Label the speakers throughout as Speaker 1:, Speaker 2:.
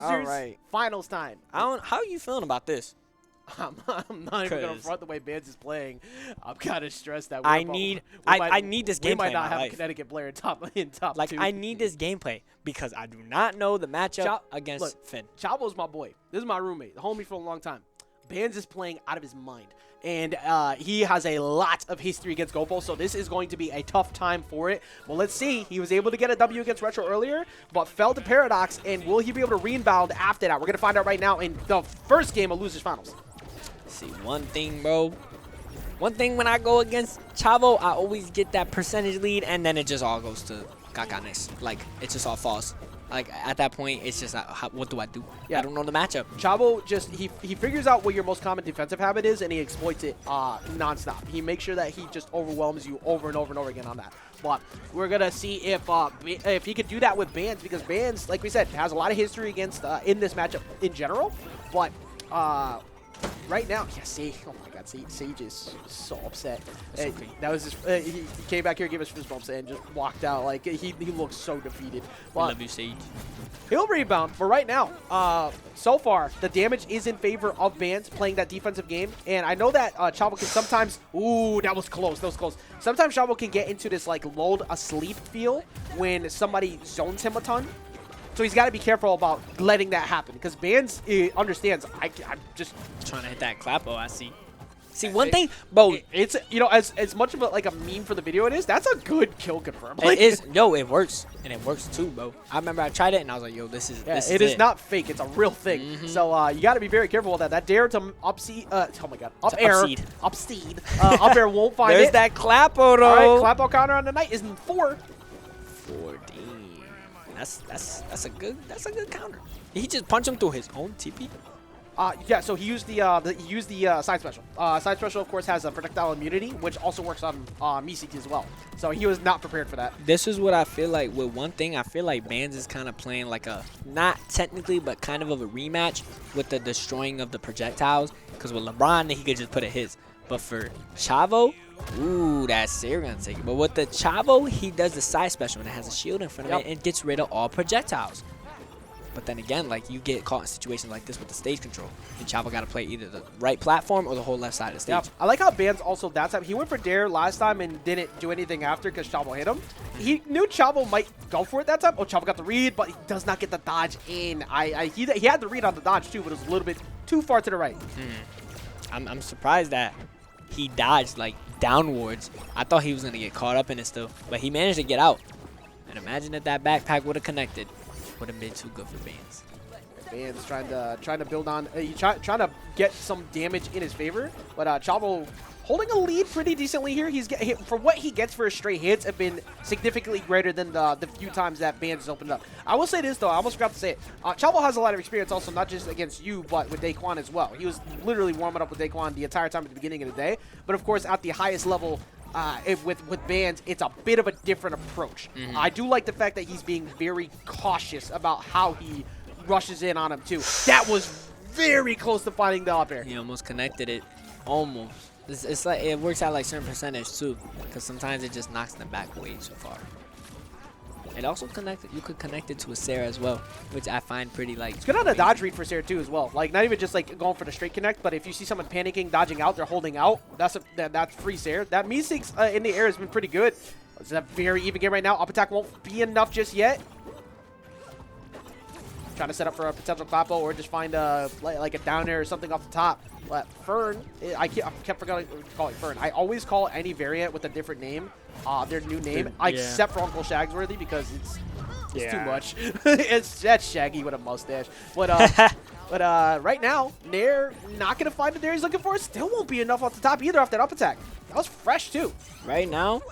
Speaker 1: All right.
Speaker 2: Finals time.
Speaker 1: How are you feeling about this?
Speaker 2: I'm not even going to front the way Bhands is playing. I'm kind of stressed that
Speaker 1: I need this gameplay.
Speaker 2: We might not have
Speaker 1: a
Speaker 2: Connecticut player in top
Speaker 1: like,
Speaker 2: two.
Speaker 1: I need this gameplay because I do not know the matchup against
Speaker 2: look,
Speaker 1: Finn.
Speaker 2: Chavo's my boy. This is my roommate, the homie for a long time. Bhands is playing out of his mind. And he has a lot of history against Gopo, so this is going to be a tough time for it. Well, let's see. He was able to get a W against Retro earlier, but fell to Paradox, and will he be able to rebound after that? We're going to find out right now in the first game of Losers Finals.
Speaker 1: See, one thing, bro. One thing when I go against Chavo, I always get that percentage lead, and then it just all goes to Kakanes. Like, it just all falls. Like, at that point, it's just, what do I do? Yeah. I don't know the matchup.
Speaker 2: Chavo just, he figures out what your most common defensive habit is, and he exploits it nonstop. He makes sure that he just overwhelms you over and over and over again on that. But we're going to see if he could do that with Bhands, because Bhands, like we said, has a lot of history against in this matchup in general. But right now, yeah, see, oh my God, Sage is so upset.
Speaker 1: Okay.
Speaker 2: That was just, he came back here, gave us fist bumps, and just walked out. Like, he looks so defeated. But
Speaker 1: I love you, Sage.
Speaker 2: He'll rebound, but right now, so far, the damage is in favor of Bhands playing that defensive game. And I know that Chavo can sometimes, ooh, that was close, that was close. Sometimes Chavo can get into this, like, lulled asleep feel when somebody zones him a ton. So he's got to be careful about letting that happen, because Bhands understands, I'm just
Speaker 1: trying to hit that clapo, I see. See, one thing, bro.
Speaker 2: It's, you know, as much of a meme for the video it is, that's a good kill confirm.
Speaker 1: Like, it is. Yo, it works. And it works too, bro. I remember I tried it and I was like, yo, this is
Speaker 2: it is not fake. It's a real thing. So you got to be very careful with that. That dare to upseed, oh my God, up air, up air won't find
Speaker 1: There's
Speaker 2: it.
Speaker 1: There's that clapo, though.
Speaker 2: All right, clapo counter on the night is 4.
Speaker 1: 4D. That's a good counter. Did he just punch him through his own TP?
Speaker 2: Yeah, so he used the side special. Side special, of course, has a projectile immunity, which also works on Meeseek as well. So he was not prepared for that.
Speaker 1: This is what I feel like with one thing. I feel like Bhands is kind of playing like a, not technically, but kind of a rematch with the destroying of the projectiles. Because with LeBron, he could just put it his. But for Chavo, ooh, that's Sarah gonna take it. But with the Chavo, he does the side special and it has a shield in front of it and gets rid of all projectiles. But then again, like, you get caught in situations like this with the stage control. And Chavo got to play either the right platform or the whole left side of the stage.
Speaker 2: Yep. I like how Bhands also that time, he went for dare last time and didn't do anything after because Chavo hit him. He knew Chavo might go for it that time. Oh, Chavo got the read, but he does not get the dodge in. He had the read on the dodge too, but it was a little bit too far to the right.
Speaker 1: I'm surprised that he dodged, like, downwards. I thought he was going to get caught up in it still, but he managed to get out. And imagine if that backpack would have connected. Would have been too good for Bhands.
Speaker 2: Bhands trying to build on, trying to get some damage in his favor, but Chavo holding a lead pretty decently here. He's for what he gets for his straight hits have been significantly greater than the few times that Bhands has opened up. I will say this though, I almost forgot to say it. Chavo has a lot of experience also, not just against you, but with Daquan as well. He was literally warming up with Daquan the entire time at the beginning of the day, but of course at the highest level. With Bhands, it's a bit of a different approach. I do like the fact that he's being very cautious about how he rushes in on him too. That was very close to finding the up air.
Speaker 1: He almost connected it. Almost. It's like it works out like certain percentage too, because sometimes it just knocks them back way too far. It also connected. You could connect it to a Sarah as well, which I find pretty like.
Speaker 2: It's good on a dodge read for Sarah too as well. Like not even just like going for the straight connect, but if you see someone panicking, dodging out, they're holding out. That's free Sarah. That Meeseek's in the air has been pretty good. It's a very even game right now. Up attack won't be enough just yet. Trying to set up for a potential clapo or just find like a down air or something off the top. But Fern, I kept forgetting to call it Fern. I always call any variant with a different name their new name, except for Uncle Shagsworthy because it's too much. That's Shaggy with a mustache. But right now, Nair not gonna find the Nair he's looking for. Still won't be enough off the top either off that up attack. That was fresh too.
Speaker 1: Right now,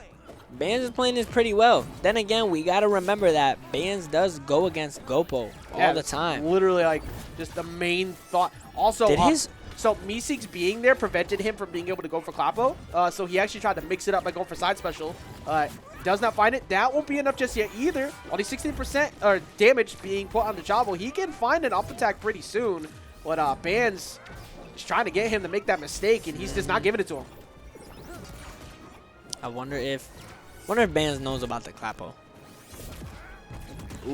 Speaker 1: Bhands is playing this pretty well. Then again, we gotta remember that Bhands does go against Gopo all the time.
Speaker 2: Literally, like just the main thought. Also, so Meeseek's being there prevented him from being able to go for clapo. So he actually tried to mix it up by going for side special. Does not find it. That won't be enough just yet either. Only 16% damage being put on the Chavo. He can find an up attack pretty soon. But Bhands is trying to get him to make that mistake, and he's just not giving it to him.
Speaker 1: I wonder if Bhands knows about the clapo.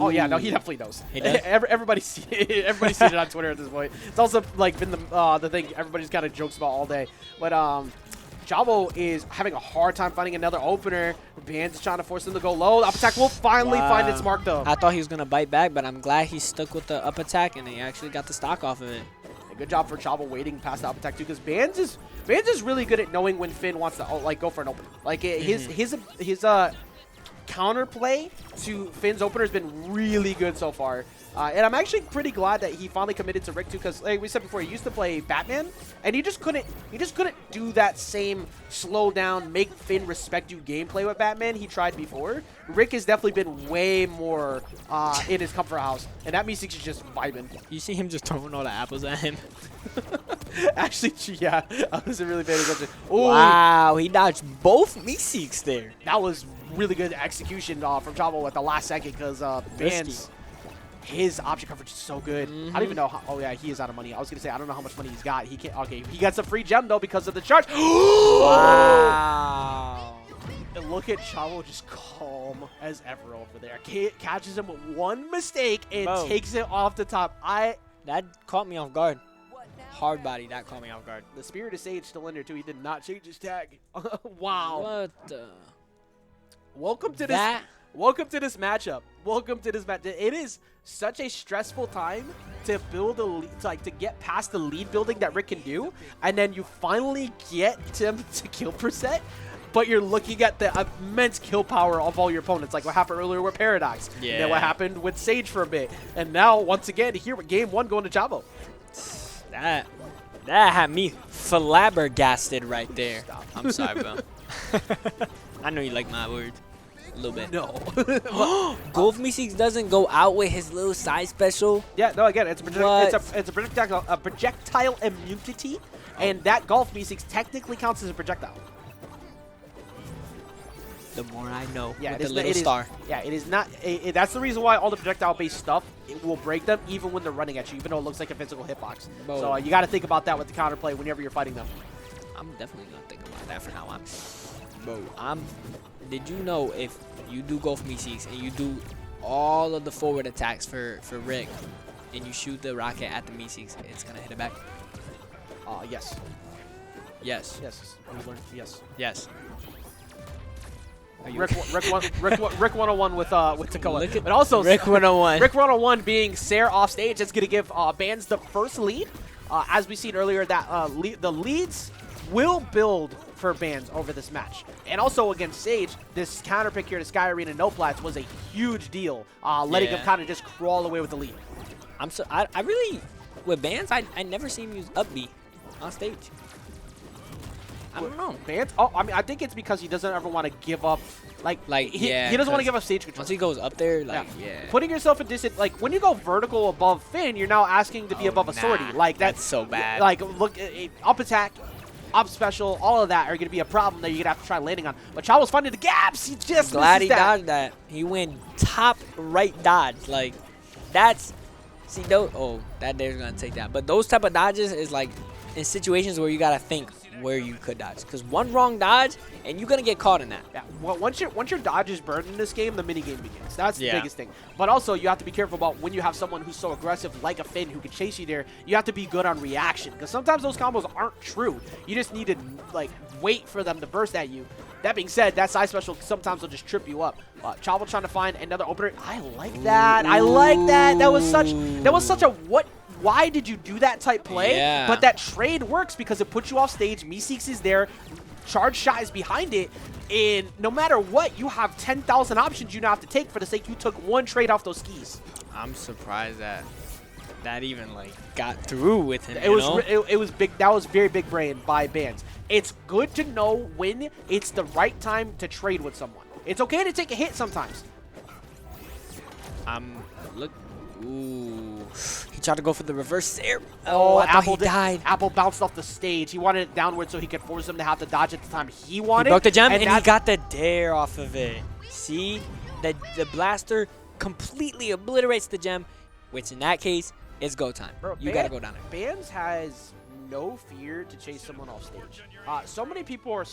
Speaker 2: Oh yeah, no, he definitely knows.
Speaker 1: He does?
Speaker 2: Everybody's seen it on Twitter at this point. It's also like been the thing everybody's kind of jokes about all day. But Chavo is having a hard time finding another opener. Bhands is trying to force him to go low. The up attack will finally find its mark though.
Speaker 1: I thought he was gonna bite back, but I'm glad he stuck with the up attack and he actually got the stock off of it.
Speaker 2: Good job for Chavo waiting past the up attack too, because Bhands is really good at knowing when Finn wants to like go for an opener. Like his counterplay to Finn's opener has been really good so far. And I'm actually pretty glad that he finally committed to Rick too, because like we said before, he used to play Batman, and he just couldn't do that same slow down, make Finn respect you gameplay with Batman he tried before. Rick has definitely been way more in his comfort house, and that Meeseeks is just vibing.
Speaker 1: You see him just throwing all the apples at him.
Speaker 2: Actually, yeah, I wasn't really paying attention. Ooh,
Speaker 1: wow, he dodged both Meeseeks there.
Speaker 2: that was really good execution from Chavo at the last second, because Bhands, his option coverage is so good. I don't even know how. Oh yeah, he is out of money. I was gonna say I don't know how much money he's got. He can't. Okay, he gets a free gem though because of the charge.
Speaker 1: Wow.
Speaker 2: And look at Chavo just calm as ever over there. Catches him with one mistake and takes it off the top.
Speaker 1: That caught me off guard. Hard body, that caught me off guard.
Speaker 2: The Spirit of Sage still in there too. He did not change his tag. Wow.
Speaker 1: What the?
Speaker 2: Welcome to this. Welcome to this matchup. Welcome to this match. It is such a stressful time to build a lead, to get past the lead building that Rick can do, and then you finally get him to kill percent, but you're looking at the immense kill power of all your opponents, like what happened earlier with Paradox.
Speaker 1: Yeah.
Speaker 2: And then what happened with Sage for a bit, and now once again here with game one going to Chavo.
Speaker 1: That had me flabbergasted right there.
Speaker 2: Stop.
Speaker 1: I'm sorry, bro. I know you like my words. A little bit.
Speaker 2: No.
Speaker 1: Golf Meeseeks doesn't go out with his little side special.
Speaker 2: Yeah, no, again, it's a projectile immunity, and that Golf Meeseeks technically counts as a projectile.
Speaker 1: The more I know.
Speaker 2: Yeah,
Speaker 1: with the little star.
Speaker 2: Yeah, it is not. That's the reason why all the projectile-based stuff, it will break them even when they're running at you, even though it looks like a physical hitbox.
Speaker 1: Bro.
Speaker 2: So you got to think about that with the counterplay whenever you're fighting them.
Speaker 1: I'm definitely gonna think about that for now on. Bro, did you know if you do Golf Meeseeks and you do all of the forward attacks for Rick and you shoot the rocket at the Meeseeks, it's gonna hit it back?
Speaker 2: Yes.
Speaker 1: Yes.
Speaker 2: Yes. We learned. Yes.
Speaker 1: Yes.
Speaker 2: Rick 101 with Takoa. But also
Speaker 1: Rick 101.
Speaker 2: Rick 101 being Sarah off stage. That's gonna give Bhands the first lead. As we seen earlier, that the leads will build for Bhands over this match. And also against Sage, this counter pick here to Sky Arena No Plats was a huge deal, letting him kind of just crawl away with the lead.
Speaker 1: I really, with Bhands, I never seen him use up B on stage. I don't know.
Speaker 2: Bhands? Oh, I mean, I think it's because he doesn't ever want to give up. He doesn't want to give up stage control.
Speaker 1: Once he goes up there,
Speaker 2: putting yourself in distance, like when you go vertical above Finn, you're now asking to be above a sortie. Like
Speaker 1: that's so bad.
Speaker 2: Like look, up attack, up special, all of that are going to be a problem that you're going to have to try landing on. But Chavo's finding the gaps. He just
Speaker 1: glad he dodged that. He went top right dodge. Like that's that there's gonna take that. But those type of dodges is like in situations where you gotta think where you could dodge, because one wrong dodge and you're gonna get caught in that.
Speaker 2: Yeah. Well, once your dodge is burned in this game, the mini game begins. That's the biggest thing. But also you have to be careful about when you have someone who's so aggressive like a Finn who can chase you there. You have to be good on reaction, because sometimes those combos aren't true. You just need to like wait for them to burst at you. That being said, that side special sometimes will just trip you up. Chavo trying to find another opener. I like that. I like that. That was such a what. Why did you do that type play?
Speaker 1: Yeah.
Speaker 2: But that trade works because it puts you off stage. Meeseeks is there. Charge shot is behind it. And no matter what, you have 10,000 options you now have to take for the sake you took one trade off those skis.
Speaker 1: I'm surprised that even like got through with him.
Speaker 2: It was big. That was very big brain by Bhands. It's good to know when it's the right time to trade with someone. It's okay to take a hit sometimes.
Speaker 1: Look. Ooh. He tried to go for the reverse there.
Speaker 2: Oh,
Speaker 1: I thought he died.
Speaker 2: Apple bounced off the stage. He wanted it downward so he could force him to have to dodge at the time he wanted.
Speaker 1: He broke the gem and he got the dare off of it. See? The blaster completely obliterates the gem, which in that case is go time.
Speaker 2: Bro,
Speaker 1: you got to go down there.
Speaker 2: Bhands has no fear to chase someone off stage. So many people are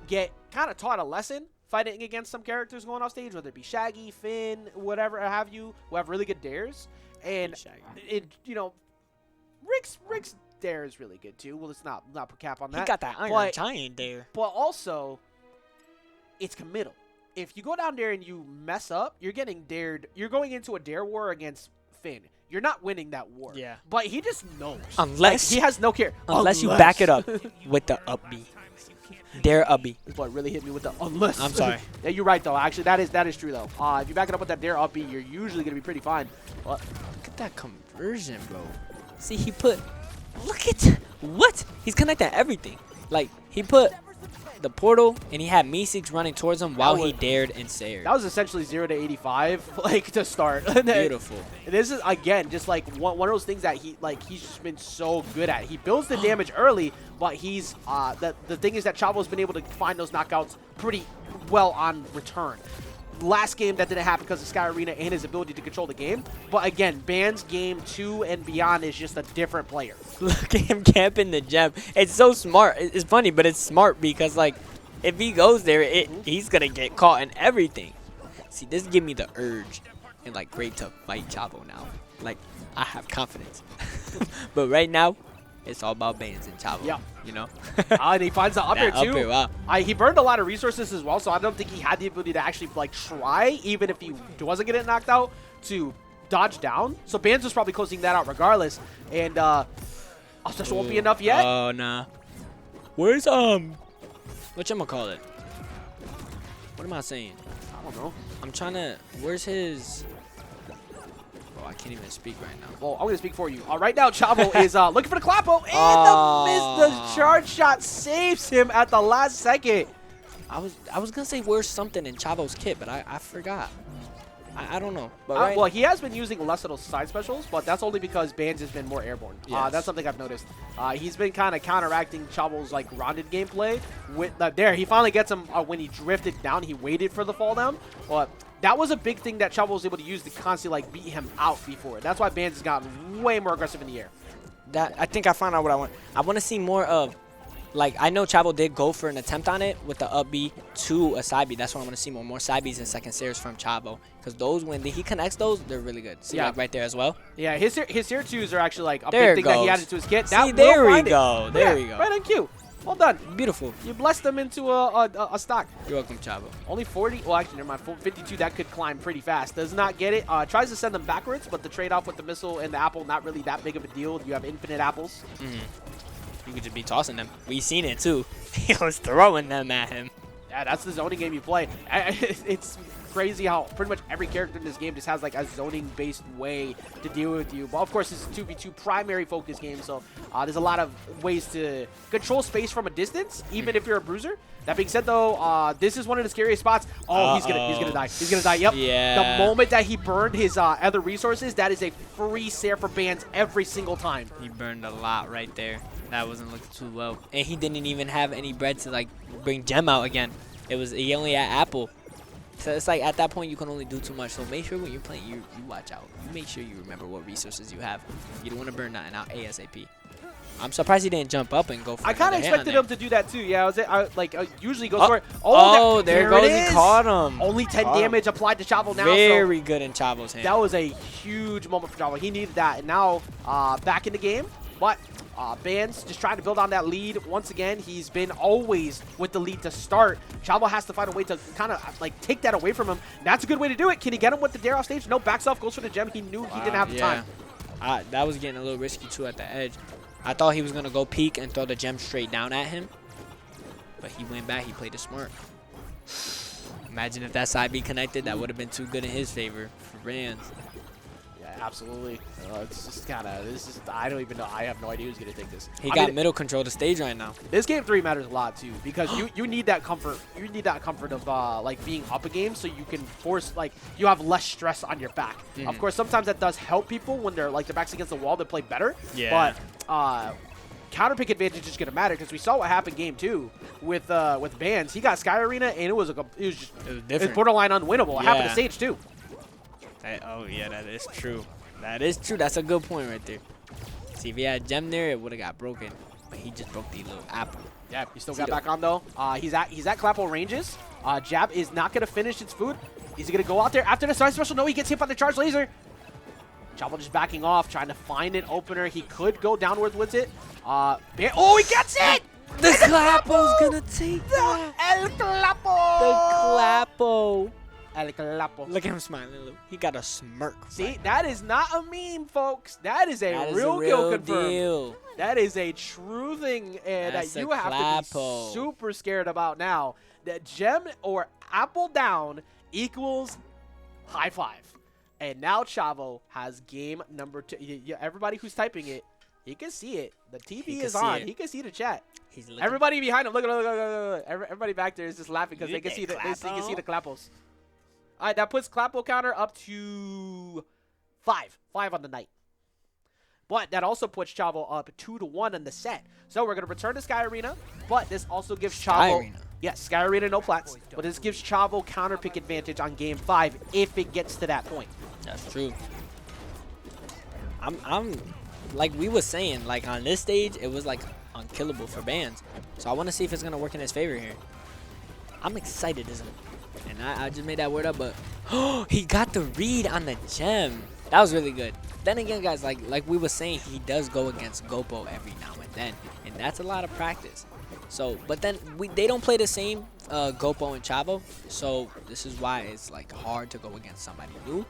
Speaker 2: get kind of taught a lesson fighting against some characters going off stage, whether it be Shaggy, Finn, whatever have you, who have really good dares. And Rick's dare is really good too. Well, let's not put cap on that.
Speaker 1: He got that Iron Giant there.
Speaker 2: But also, it's committal. If you go down there and you mess up, you're getting dared. You're going into a dare war against Finn. You're not winning that war.
Speaker 1: Yeah.
Speaker 2: But he just knows.
Speaker 1: Unless
Speaker 2: he has no care.
Speaker 1: Unless you back it up with the up B. Dare up B.
Speaker 2: Is what really hit me with the unless.
Speaker 1: I'm sorry.
Speaker 2: Yeah, you're right though. Actually, that is true though. If you back it up with that dare up B, you're usually gonna be pretty fine. But
Speaker 1: look at that conversion, bro. See, he put. Look at what he's connecting everything. Like he put the portal and he had Meeseeks running towards him while he dared and sared.
Speaker 2: That was essentially 0 to 85, like to start.
Speaker 1: Beautiful.
Speaker 2: This is again just like one of those things that he's just been so good at. He builds the damage early, but he's the thing is that Chavo's been able to find those knockouts pretty well on return. Last game that didn't happen because of Sky Arena and his ability to control the game. But again, Bhands game 2 and beyond is just a different player.
Speaker 1: Look at him camping the gem. It's so smart. It's funny, but it's smart because like if he goes there, he's gonna get caught in everything. See, this give me the urge and like great to fight Chavo now. Like I have confidence. But right now, it's all about Bhands and Chavo.
Speaker 2: Yeah.
Speaker 1: You know?
Speaker 2: And he finds the up air too.
Speaker 1: Up air, wow.
Speaker 2: He burned a lot of resources as well, so I don't think he had the ability to actually like try, even if he wasn't getting knocked out, to dodge down. So Bhands was probably closing that out regardless. And just won't be enough yet.
Speaker 1: Oh nah. Where's whatchamacallit? What am I saying?
Speaker 2: I don't know.
Speaker 1: I'm trying to. Where's his? I can't even speak right now.
Speaker 2: Well, I'm going to speak for you. Right now, Chavo is looking for the clapo, and the charge shot saves him at the last second.
Speaker 1: I was going to say where's something in Chavo's kit, but I forgot. I don't know. But
Speaker 2: well, he has been using less of those side specials, but that's only because Bhands has been more airborne.
Speaker 1: Yes.
Speaker 2: That's something I've noticed. He's been kind of counteracting Chavo's like rounded gameplay. With there, he finally gets him when he drifted down. He waited for the fall down, but that was a big thing that Chavo was able to use to constantly like beat him out before. That's why Bhands has gotten way more aggressive in the air.
Speaker 1: I think I found out what I want. I want to see more of. Like, I know Chavo did go for an attempt on it with the up B to a side B. That's what I want to see more. More side Bs and second stairs from Chavo. Because those, when he connects those, they're really good. See, like right there as well?
Speaker 2: Yeah, his tier 2s are actually like a big thing that he added to his kit.
Speaker 1: See, there we go. There we go.
Speaker 2: Right on cue. Well done.
Speaker 1: Beautiful.
Speaker 2: You blessed them into a stock.
Speaker 1: You're welcome, Chavo.
Speaker 2: Only 40. Well, actually, never mind. 52, that could climb pretty fast. Does not get it. Tries to send them backwards, but the trade-off with the missile and the apple, not really that big of a deal. You have infinite apples.
Speaker 1: You could just be tossing them. We seen it too. He was throwing them at him.
Speaker 2: Yeah, that's the zoning game you play. It's crazy how pretty much every character in this game just has like a zoning-based way to deal with you. But of course, this is a 2v2 primary focus game, so there's a lot of ways to control space from a distance, even if you're a bruiser. That being said, though, this is one of the scariest spots. Oh, he's gonna die. He's gonna die. Yep.
Speaker 1: Yeah.
Speaker 2: The moment that he burned his other resources, that is a free Sair for Bhands every single time.
Speaker 1: He burned a lot right there. That wasn't looking too well. And he didn't even have any bread to like bring Gem out again. He only had Apple. So it's like at that point you can only do too much. So make sure when you're playing, you watch out. You make sure you remember what resources you have. You don't want to burn nothing out ASAP. I'm surprised he didn't jump up and go for it.
Speaker 2: I kind of expected him to do that too. Yeah, I usually goes for it.
Speaker 1: Oh, there goes. He caught him.
Speaker 2: Only 10 damage applied to Chavo now.
Speaker 1: Very good in Chavo's hand.
Speaker 2: That was a huge moment for Chavo. He needed that. And now back in the game. But Bhands just trying to build on that lead. Once again, he's been always with the lead to start. Chavo has to find a way to kind of like take that away from him. That's a good way to do it. Can he get him with the dare off stage? No, backs off, goes for the gem. He knew he didn't have the time.
Speaker 1: That was getting a little risky too at the edge. I thought he was going to go peek and throw the gem straight down at him. But he went back. He played it smart. Imagine if that side B connected. That would have been too good in his favor for Bhands.
Speaker 2: Absolutely. It's just kind of, I don't even know. I have no idea who's going to take this.
Speaker 1: He got middle control the stage right now.
Speaker 2: This game 3 matters a lot too, because you need that comfort. You need that comfort of like being up a game so you can force, like, you have less stress on your back. Of course, sometimes that does help people when they're like their backs against the wall. They play better.
Speaker 1: Yeah.
Speaker 2: But counter pick advantage is going to matter because we saw what happened game 2 with Bhands. He got Sky Arena and it was borderline unwinnable. It happened to Sage too.
Speaker 1: Oh, yeah, that is true. That is true. That's a good point right there. See, if he had Gem there, it would have got broken. But he just broke the little apple.
Speaker 2: Yeah, he still got back on, though. He's at Clapple ranges. Jab is not going to finish its food. Is he going to go out there after the side special? No, he gets hit by the charge laser. Chavo just backing off, trying to find an opener. He could go downwards with it. Oh, he gets it!
Speaker 1: The Clapo's gonna take that.
Speaker 2: El Clapo!
Speaker 1: The Clapo.
Speaker 2: El Clapo.
Speaker 1: Look at him smiling. Look. He got a smirk.
Speaker 2: See, that is not a meme, folks. That is a real kill confirmed.
Speaker 1: Deal.
Speaker 2: That is a true thing, and that you have to be super scared about now. That gem or apple down equals high five. And now Chavo has game number 2. Everybody who's typing it, he can see it. The TV is on. He can see the chat.
Speaker 1: He's looking.
Speaker 2: Everybody behind him, look. Everybody back there is just laughing because they can see the clappos. All right, that puts Clapo counter up to 5 on the night. But that also puts Chavo up 2-1 in the set. So we're gonna return to Sky Arena, but this also gives Chavo. Yes, Sky Arena, no plats. But this gives Chavo counter pick advantage on game 5 if it gets to that point.
Speaker 1: That's true. I'm like we was saying, like on this stage, it was like unkillable for Bhands. So I want to see if it's gonna work in his favor here. I'm excited, isn't it? And I just made that word up, but he got the read on the gem. That was really good. Then again, guys, like we were saying, he does go against Gopo every now and then, and that's a lot of practice. So, but then they don't play the same, Gopo and Chavo. So this is why it's like hard to go against somebody new.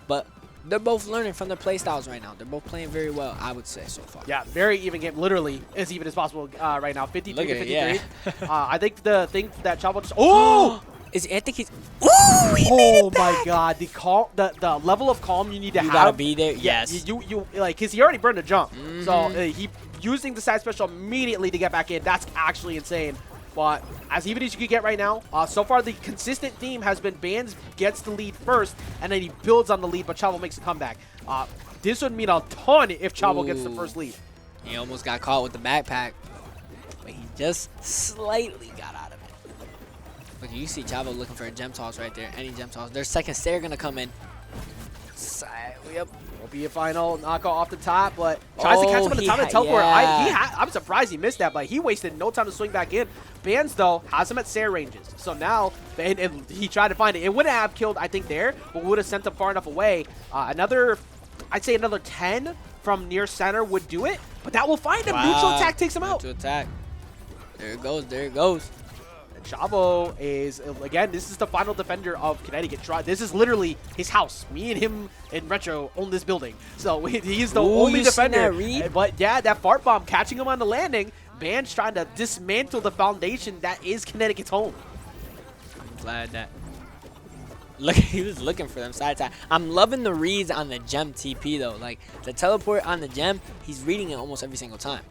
Speaker 1: But they're both learning from their play styles right now. They're both playing very well, I would say, so far.
Speaker 2: Yeah, very even game. Literally as even as possible right now. 53 to 53.
Speaker 1: Yeah.
Speaker 2: I think the thing that Chavo just. Oh!
Speaker 1: I think he's. Ooh, he made it back.
Speaker 2: My God, the level of calm you need to have.
Speaker 1: You gotta be there. Yes.
Speaker 2: You like, cause he already burned a jump, so he using the side special immediately to get back in. That's actually insane. But as even as you can get right now, so far the consistent theme has been Bhands gets the lead first, and then he builds on the lead, but Chavo makes a comeback. This would mean a ton if Chavo gets the first lead.
Speaker 1: He almost got caught with the backpack, but he just slightly got out of it. Look, you see Chavo looking for a gem toss right there. Any gem toss. Their second stair gonna come in. Yep.
Speaker 2: Will be a final knockout off the top, but tries to catch him in the time to teleport.
Speaker 1: Yeah.
Speaker 2: I'm surprised he missed that, but he wasted no time to swing back in. Bhands, though, has him at Sair ranges. So now, and he tried to find it. It wouldn't have killed, I think, there, but would have sent him far enough away. I'd say another 10 from near center would do it, but that will find him. Wow. Neutral attack takes him out.
Speaker 1: Neutral attack. There it goes. There it goes.
Speaker 2: Chavo is, again, this is the final defender of Connecticut. This is literally his house. Me and him in Retro own this building. So he's the only defender. But yeah, that fart bomb catching him on the landing. Bhands trying to dismantle the foundation that is Connecticut's home.
Speaker 1: I'm glad that. Look, he was looking for them side side. I'm loving the reads on the gem TP though. Like the teleport on the gem, he's reading it almost every single time.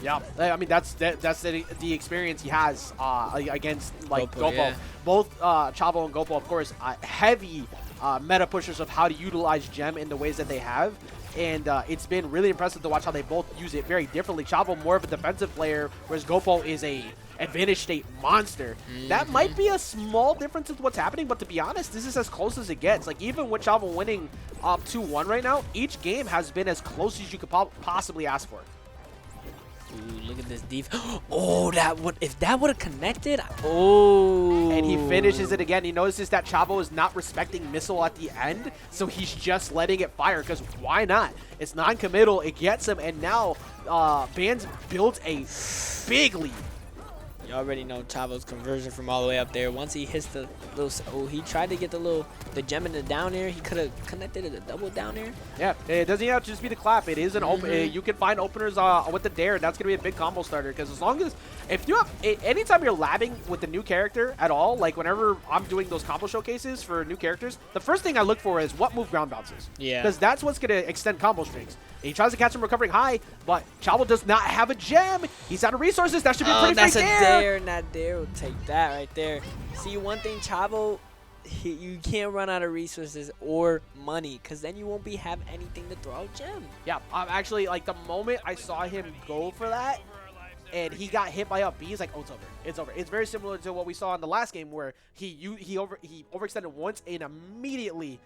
Speaker 2: Yeah, I mean that's the experience he has against like Gopo.
Speaker 1: Yeah.
Speaker 2: Both Chavo and Gopo, of course, heavy meta pushers of how to utilize gem in the ways that they have, and it's been really impressive to watch how they both use it very differently. Chavo more of a defensive player, whereas Gopo is a advantage state monster. That might be a small difference in what's happening, but to be honest, this is as close as it gets. Like even with Chavo winning 2-1 right now, each game has been as close as you could possibly ask for.
Speaker 1: Ooh, look at this defense. Oh, if that would have connected. Oh.
Speaker 2: And he finishes it again. He notices that Chavo is not respecting missile at the end, so he's just letting it fire, because why not? It's non-committal. It gets him, and now Bhands builds a big lead.
Speaker 1: You already know Chavo's conversion from all the way up there. Once he hits the little, he tried to get the gem in the down air. He could have connected it a double down air.
Speaker 2: Yeah, it doesn't have to just be the clap. It is an open. You can find openers with the dare. That's gonna be a big combo starter, because as long as if you have anytime you're labbing with the new character at all, like whenever I'm doing those combo showcases for new characters, the first thing I look for is what move ground bounces. Yeah, because that's what's gonna extend combo strings. He tries to catch him recovering high, but Chavo does not have a gem. He's out of resources. That should be pretty
Speaker 1: that's
Speaker 2: free
Speaker 1: a
Speaker 2: dare.
Speaker 1: That dare will take that right there. See, one thing, Chavo, you can't run out of resources or money, because then you won't have anything to throw out gem.
Speaker 2: Yeah, actually, like the moment I saw him go for that, and he got hit by up B, he's like, oh, it's over. It's over. It's very similar to what we saw in the last game, where he overextended once, and immediately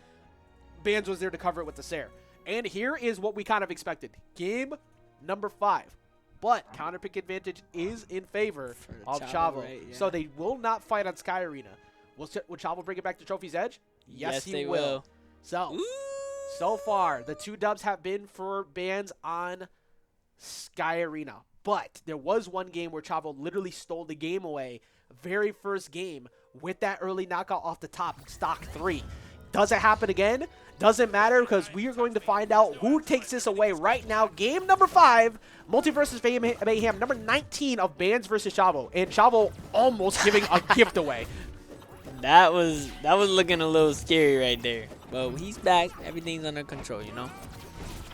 Speaker 2: Bhands was there to cover it with the Sair. And here is what we kind of expected. Game number 5. But counter pick advantage is in favor of Chavo. Right? Yeah. So they will not fight on Sky Arena. Will Chavo bring it back to Trophy's Edge? Yes, he
Speaker 1: they
Speaker 2: will. So,
Speaker 1: Ooh.
Speaker 2: so far, the 2 dubs have been for Bhands on Sky Arena. But there was one game where Chavo literally stole the game away. Very first game with that early knockout off the top, stock 3. Does it happen again? Doesn't matter, because we are going to find out who takes this away right now. Game number 5, MultiVersus Mayhem, number 19 of Bhands versus Chavo. And Chavo almost giving a gift away.
Speaker 1: That was looking a little scary right there. But he's back. Everything's under control, you know?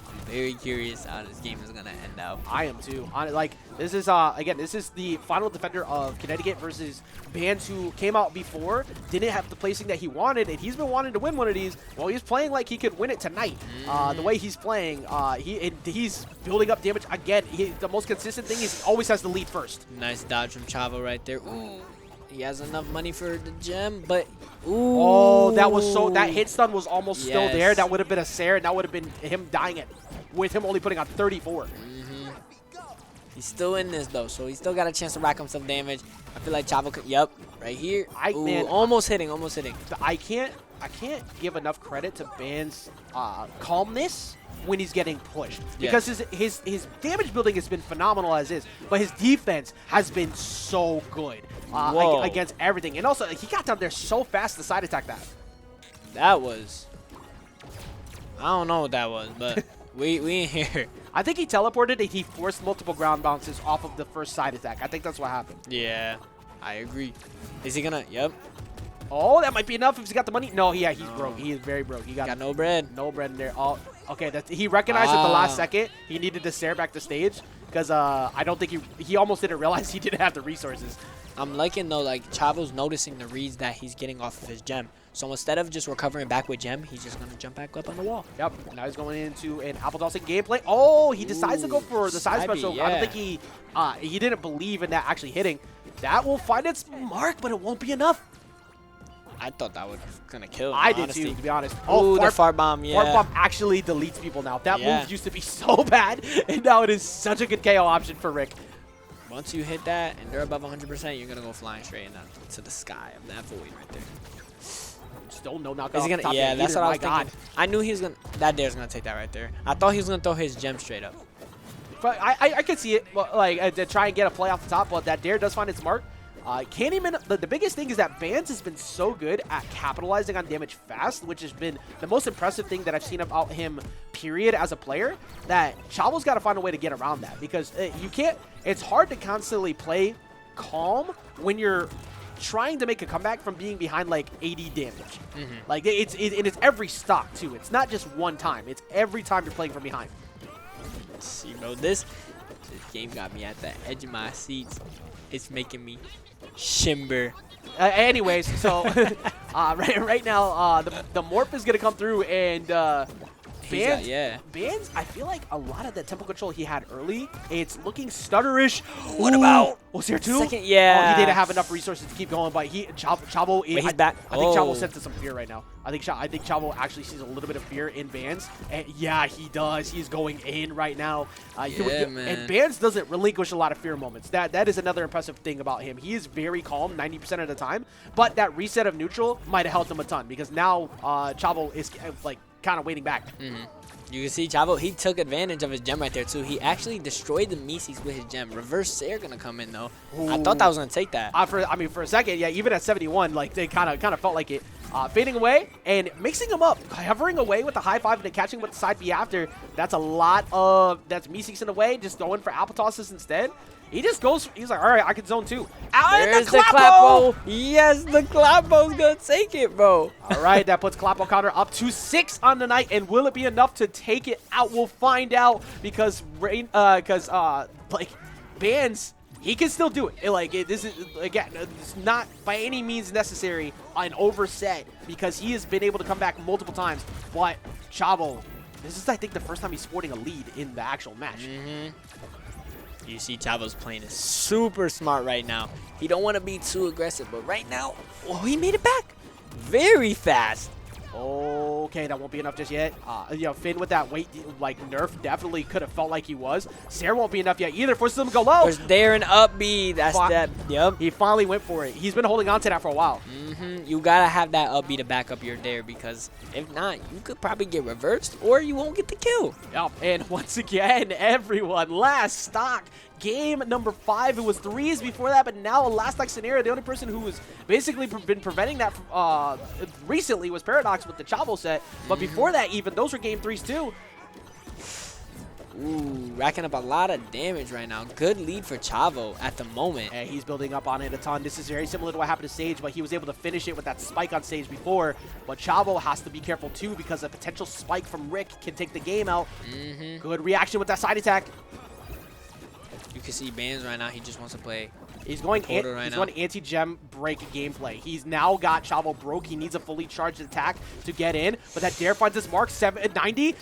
Speaker 1: I'm very curious how this game is going to end out.
Speaker 2: I am too. Like, this is, again, this is the final defender of Connecticut versus Bhands, who came out before, didn't have the placing that he wanted, and he's been wanting to win one of these. Well, he's playing like he could win it tonight. The way he's playing, he's building up damage. Again, the most consistent thing is he always has the lead first.
Speaker 1: Nice dodge from Chavo right there. Ooh. He has enough money for the gem, but ooh.
Speaker 2: Oh, that hit stun was almost still there. That would have been a Sarah, and that would have been him dying it, with him only putting on 34.
Speaker 1: He's still in this though, so he's still got a chance to rack him some damage. I feel like Chavo could, yep, right here.
Speaker 2: Man,
Speaker 1: almost hitting.
Speaker 2: I can't give enough credit to Bhands' calmness when he's getting pushed, because his damage building has been phenomenal as is, but his defense has been so good against everything. And also, he got down there so fast to side attack that.
Speaker 1: That was, I don't know what that was, but we in here.
Speaker 2: I think he teleported and he forced multiple ground bounces off of the first side attack. I think that's what happened.
Speaker 1: Yeah, I agree. Is he gonna? Yep.
Speaker 2: Oh, that might be enough if he's got the money. No, he's broke. He is very broke. He got
Speaker 1: no bread.
Speaker 2: No bread in there. Oh, okay. He recognized at the last second he needed to stare back the stage, because I don't think he almost didn't realize he didn't have the resources.
Speaker 1: I'm liking though, like Chavo's noticing the reads that he's getting off of his gem. So instead of just recovering back with gem, he's just gonna jump back up on the wall.
Speaker 2: Yep. Now he's going into an apple tossing gameplay. Oh, he decides to go for the side special. I don't think he didn't believe in that actually hitting. That will find its mark, but it won't be enough.
Speaker 1: I thought that was gonna kill him,
Speaker 2: I
Speaker 1: honestly.
Speaker 2: did too, to be honest.
Speaker 1: Oh, the fart bomb, yeah.
Speaker 2: Fart bomb actually deletes people now. That move used to be so bad, and now it is such a good KO option for Rick.
Speaker 1: Once you hit that and they're above 100%, you're gonna go flying straight into the sky of that void right there.
Speaker 2: Still no knockout.
Speaker 1: Is he gonna? Yeah, that's what I was thinking. I knew he was gonna. That dare's gonna take that right there. I thought he was gonna throw his gem straight up.
Speaker 2: But I could see it, like to try and get a play off the top, but that dare does find its mark. Can't even. The biggest thing is that Bhands has been so good at capitalizing on damage fast, which has been the most impressive thing that I've seen about him, period, as a player. That Chavo's got to find a way to get around that, because you can't. It's hard to constantly play calm when you're trying to make a comeback from being behind like 80 damage. Like it's every stock too. It's not just one time. It's every time you're playing from behind.
Speaker 1: See, bro, this game got me at the edge of my seats. It's making me shimber.
Speaker 2: Anyways, so right now the morph is gonna come through, and Bhands, I feel like a lot of the tempo control he had early, it's looking stutterish. What about? Was there two?
Speaker 1: Second, yeah.
Speaker 2: Oh, he didn't have enough resources to keep going, but Chavo.
Speaker 1: He's back.
Speaker 2: I think Chavo senses some fear right now. I think Chavo actually sees a little bit of fear in Bhands, and yeah, he does. He's going in right now.
Speaker 1: Man.
Speaker 2: And Bhands doesn't relinquish a lot of fear moments. That is another impressive thing about him. He is very calm 90% of the time, but that reset of neutral might have helped him a ton, because now Chavo is like kind of waiting back.
Speaker 1: You can see Chavo, he took advantage of his gem right there too. He actually destroyed the Mises with his gem. Reverse Sair gonna come in though. Ooh. I thought that was gonna take that.
Speaker 2: For a second, yeah, even at 71, like they kind of felt like it. Fading away and mixing him up, hovering away with the high five and then catching with the side B after. That's a lot of, that's Mises in a way, just going for apple tosses instead. He just goes, he's like, all right, I can zone too.
Speaker 1: There's the Clapo. Yes, the Clapo's gonna take it, bro.
Speaker 2: All right, that puts Clapo counter up to 6 on the night, and will it be enough to take it out? We'll find out, because like Bhands, he can still do it. This is, again, it's not by any means necessary an overset, because he has been able to come back multiple times. But Chavo, this is, I think, the first time he's sporting a lead in the actual match.
Speaker 1: You see Chavo's playing is super smart right now. He don't want to be too aggressive, but right now, he made it back very fast.
Speaker 2: Okay, that won't be enough just yet. Finn with that weight, like, nerf definitely could have felt like he was. Sarah won't be enough yet either. Forces him to go low.
Speaker 1: There's there an up B. That's that. Yep.
Speaker 2: He finally went for it. He's been holding on to that for a while.
Speaker 1: You gotta have that up B to back up your dare, because if not, you could probably get reversed or you won't get the kill.
Speaker 2: Yep, and once again, everyone, last stock. Game number 5. It was 3s before that, but now a last stock scenario. The only person who has basically been preventing that recently was Paradox with the Chavo set. But before that, even, those were game 3s too.
Speaker 1: Ooh, racking up a lot of damage right now. Good lead for Chavo at the moment.
Speaker 2: And he's building up on it a ton. This is very similar to what happened to Sage, but he was able to finish it with that spike on Sage before. But Chavo has to be careful too, because a potential spike from Rick can take the game out. Good reaction with that side attack.
Speaker 1: You can see Bhands right now. He just wants to play.
Speaker 2: He's going anti-gem break gameplay. He's now got Chavo broke. He needs a fully charged attack to get in, but that dare finds his mark. 90.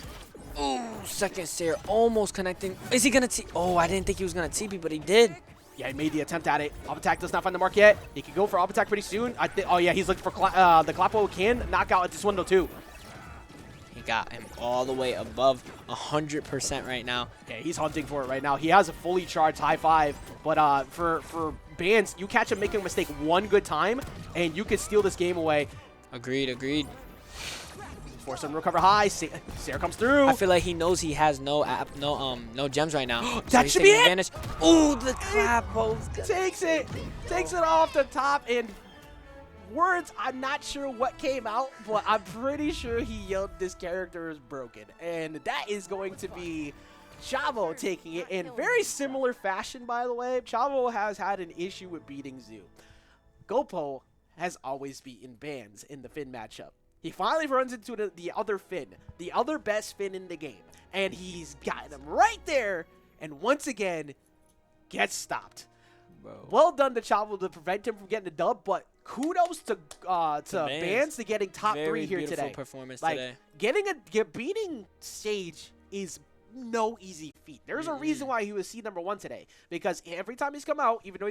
Speaker 1: Ooh, second Stair almost connecting. Is he gonna T? Oh, I didn't think he was gonna TP, but he did.
Speaker 2: Yeah, he made the attempt at it. Up attack does not find the mark yet. He can go for up attack pretty soon. Oh yeah, he's looking for the Clappo can knock out at this window too.
Speaker 1: He got him all the way above 100% right now.
Speaker 2: Yeah, he's hunting for it right now. He has a fully charged high 5, but for Bhands, you catch him making a mistake one good time, and you can steal this game away.
Speaker 1: Agreed.
Speaker 2: Force him to recover high. Sarah comes through.
Speaker 1: I feel like he knows he has no gems right now.
Speaker 2: That should be it.
Speaker 1: Ooh, the Clappo
Speaker 2: takes it off the top, and words, I'm not sure what came out, but I'm pretty sure he yelled, "This character is broken," and that is going to be Chavo taking it in very similar fashion. By the way, Chavo has had an issue with beating Zoo. Gopo has always beaten Bhands in the Finn matchup. He finally runs into the other Finn, the other best Finn in the game, and he's got him right there, and once again, gets stopped. Bro. Well done to Chavo to prevent him from getting the dub, but kudos to Bhands to getting top 3 here today.
Speaker 1: Very performance today.
Speaker 2: Beating Sage is no easy feat. There's a reason why he was seed number 1 today, because every time he's come out, even though